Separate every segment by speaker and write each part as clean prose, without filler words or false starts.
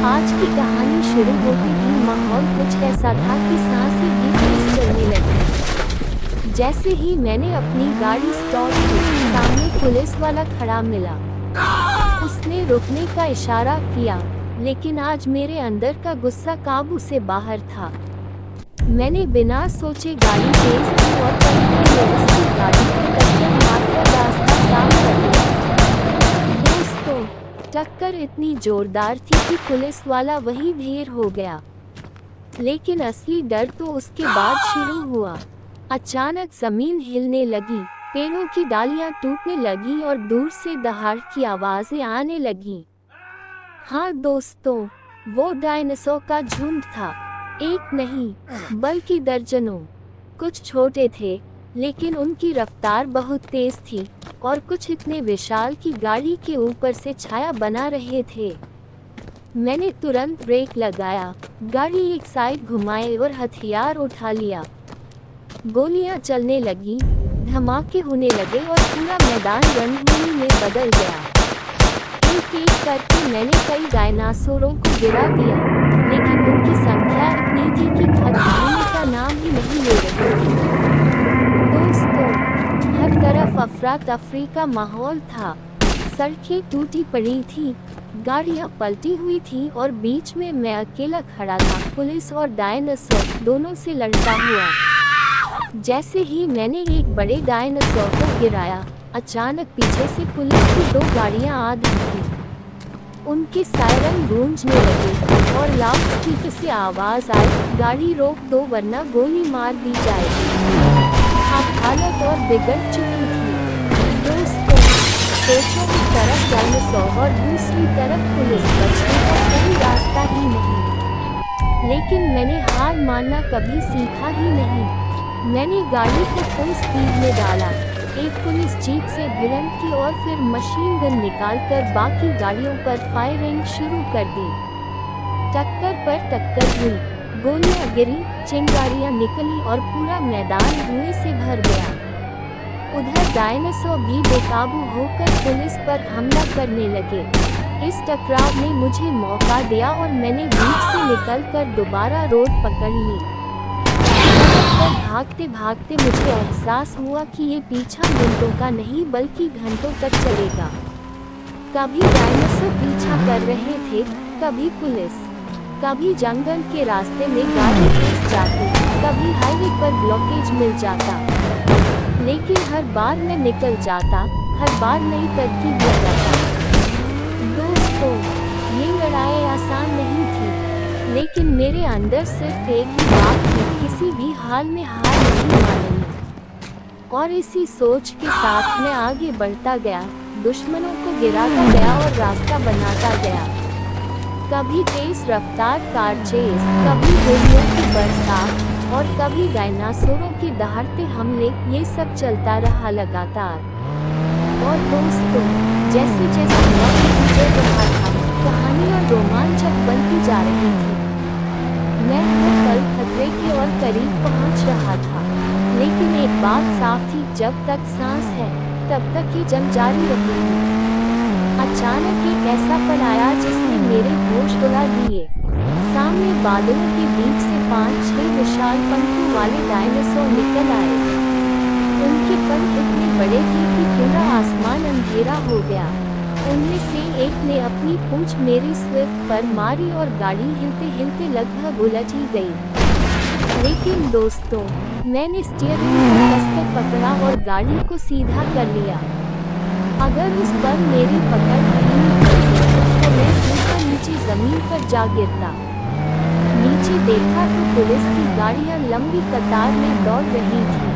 Speaker 1: आज की कहानी शुरू होते ही माहौल कुछ ऐसा था कि सांसें भी तेज चलने लगी। जैसे ही मैंने अपनी गाड़ी स्टॉप की, सामने पुलिस वाला खड़ा मिला। उसने रुकने का इशारा किया, लेकिन आज मेरे अंदर का गुस्सा काबू से बाहर था। मैंने बिना सोचे गाड़ी तेज की और पलटने में उसकी गाड़ी को टक्कर मारकर रास्ता साफ कर दिया। दोस्तों, टक्कर इतनी जोरदार थी कि पुलिस वाला वही ढेर हो गया। लेकिन असली डर तो उसके बाद शुरू हुआ। अचानक जमीन हिलने लगी, पेड़ों की डालियां टूटने लगी और दूर से दहाड़ की आवाजें आने लगीं। हाँ दोस्तों, वो डायनासोर का झुंड था। एक नहीं, बल्कि दर्जनों। कुछ छोटे थे, लेकिन उनकी रफ्तार बहुत तेज थी, और कुछ इतने विशाल कि गाड़ी के ऊपर से छाया बना रहे थे। मैंने तुरंत ब्रेक लगाया, गाड़ी एक साइड घुमाए और हथियार उठा लिया। गोलियां चलने लगी, धमाके होने लगे और पूरा मैदान रणभूमि में बदल गया। एक एक करके मैंने कई डायनासोरों को गिरा दिया, लेकिन उनकी संख्या इतनी थी कि खत्म होने का नाम ही नहीं ले रही थी। दोस्तों, हर तरफ अफरा तफरी का माहौल था। सड़कें टूटी पड़ी थी, गाड़ियां पलटी हुई थी और बीच में मैं अकेला खड़ा था, पुलिस और डायनासोर दोनों से लड़ता हुआ। जैसे ही मैंने एक बड़े डायनासोर को गिराया, अचानक पीछे से पुलिस की दो गाड़ियां आ धमकी। उनके सायरन गूंजने लगे और लाउडस्पीकर से आवाज आई, गाड़ी रोक दो वरना गोली मार दी जाएगी। अब हालत और बिगड़ चुकी थी। दोस्तों, सोचो, एक तरफ डायनासोर और दूसरी तरफ पुलिस, बचने का कोई रास्ता ही नहीं। लेकिन मैंने हार मानना कभी सीखा ही नहीं। मैंने गाड़ी को फुल स्पीड में डाला, एक पुलिस जीप से भिड़ंत की और फिर मशीन गन निकालकर बाकी गाड़ियों पर फायरिंग शुरू कर दी। टक्कर पर टक्कर हुई, गोलियां गिरी, चिंगारियां निकली और पूरा मैदान धुएं से भर गया। उधर डायनासोर भी बेकाबू होकर पुलिस पर हमला करने लगे। इस टकराव ने मुझे मौका दिया और मैंने बीच से निकलकर दोबारा रोड पकड़ ली। पर भागते भागते मुझे एहसास हुआ कि ये पीछा मिनटों का नहीं बल्कि घंटों तक चलेगा। कभी डायनासोर पीछा कर रहे थे, कभी पुलिस, कभी जंगल के रास्ते में गाड़ी फंस जाती, कभी हाईवे पर ब्लॉकेज मिल जाता। लेकिन हर बार मैं निकल जाता, हर बार नई तरकीब लगाता। दोस्तों, ये लड़ाई आसान नहीं थी, लेकिन मेरे अंदर सिर्फ एक ही बात थी, किसी भी हाल में हार नहीं माननी। और इसी सोच के साथ मैं आगे बढ़ता गया, दुश्मनों को गिराता गया और रास्ता बनाता गया। कभी तेज रफ्तार कार चेस, कभी गोलियों की बरसात और कभी डायनासोरों के दहाड़ते हमले, ये सब चलता रहा लगातार। और दोस्तों, जैसे जैसे वक्त गुजर रहा था, कहानियाँ रोमांचक बनती जा रही थी। मैं हर पल खतरे के और करीब पहुंच रहा था, लेकिन एक बात साफ थी, जब तक सांस है तब तक ये जंग जारी रहेगी। अचानक एक ऐसा पल आया जिसने मेरे होश उड़ा दिए। सामने बादलों के बीच से 5-6 विशाल पंखों वाले डायनासोर निकल आए। उनके पंख इतने बड़े थे कि पूरा आसमान अंधेरा हो गया। उनमें से एक ने अपनी पूंछ मेरी स्विफ्ट पर मारी और गाड़ी हिलते हिलते लगभग उलट ही गई। लेकिन दोस्तों, मैंने स्टीयरिंग को कसकर पकड़ा और गाड़ी को सीधा कर लिया। अगर उस पर मेरी पकड़ धीमी होती, तो मैं सीधा नीचे जमीन पर जा गिरता। नीचे देखा तो पुलिस की गाड़ियां लंबी कतार में दौड़ रही थीं।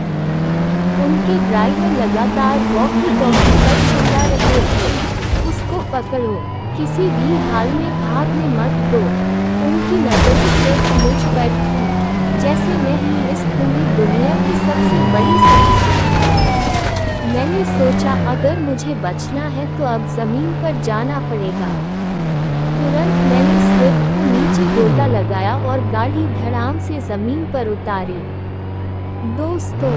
Speaker 1: उनके ड्राइवर लगातार वॉकी-टॉकी पर चिल्ला रहे थे, उसको पकड़ो, किसी भी हाल में भागने मत दो। उनकी नजरें सिर्फ मुझ पर थी, जैसे मैं ही इस पूरी दुनिया की सबसे बड़ी समस्या। मैंने सोचा, अगर मुझे बचना है तो अब जमीन पर जाना पड़ेगा। तुरंत मैंने स्विफ्ट को नीचे गोता लगाया और गाड़ी धड़ाम से जमीन पर उतारी। दोस्तों,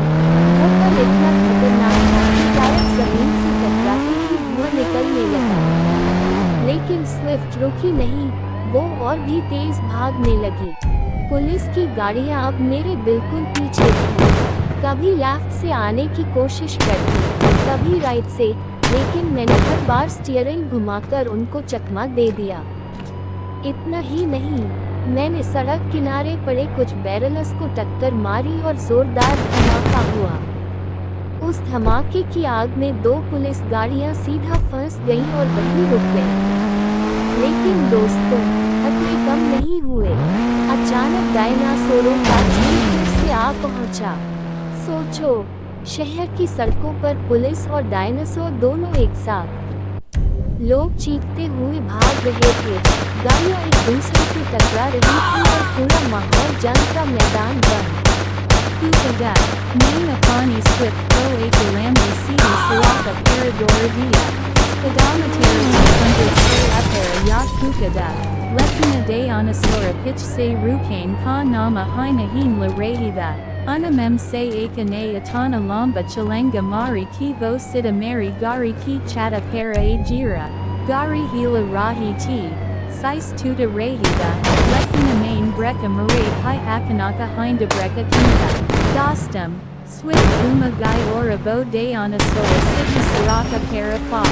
Speaker 1: वो पल इतना खतरनाक था कि टायर जमीन से टकराते ही धुआं निकलने लगा। लेकिन स्विफ्ट रुकी नहीं, वो और भी तेज भागने लगी। पुलिस की गाड़ियां अब मेरे बिल्कुल पीछे थी। कभी लेफ्ट से आने की कोशिश करती, कभी राइट से, लेकिन मैंने हर बार स्टीयरिंग घुमाकर उनको चकमा दे दिया। इतना ही नहीं, मैंने सड़क किनारे पड़े कुछ बैरल्स को टक्कर मारी और जोरदार धमाका हुआ। उस धमाके की आग में 2 पुलिस गाड़ियां सीधा फंस गईं और वहीं रुक गईं। लेकिन दोस्तों, खतरे कम नहीं हुए। अचानक डायनासोरों का झुंड फिर से आ पहुंचा। सोचो, शहर की सड़कों पर पुलिस और डायनासोर दोनों एक साथ। लोग चीखते हुए भाग रहे थे, गाड़ियां एक दूसरे से टकरा रही थी और पूरा माहौल जंग का मैदान बन चुका।
Speaker 2: Main Apani Swift Pro Lambi City Saraka Paradoravia. Speedometer 200 Apara Yacht Kukada. Lekina de Anasora Pitch Se Rukane Ka Nama Hinahin La Rahida. Unamem Se Akane Atana Lamba Chalanga Mari Ki Vo Sita Mary Gari Ki Chata Para Ajira. Gari Hila Rahi T. Sais Tuta Rahida. Lekina Main Breka Marie Hi Hakanaka Hinda Breka Kinka. Dostum. Swift Uma Guy Oravo de Anasora City Saraka Para Fa.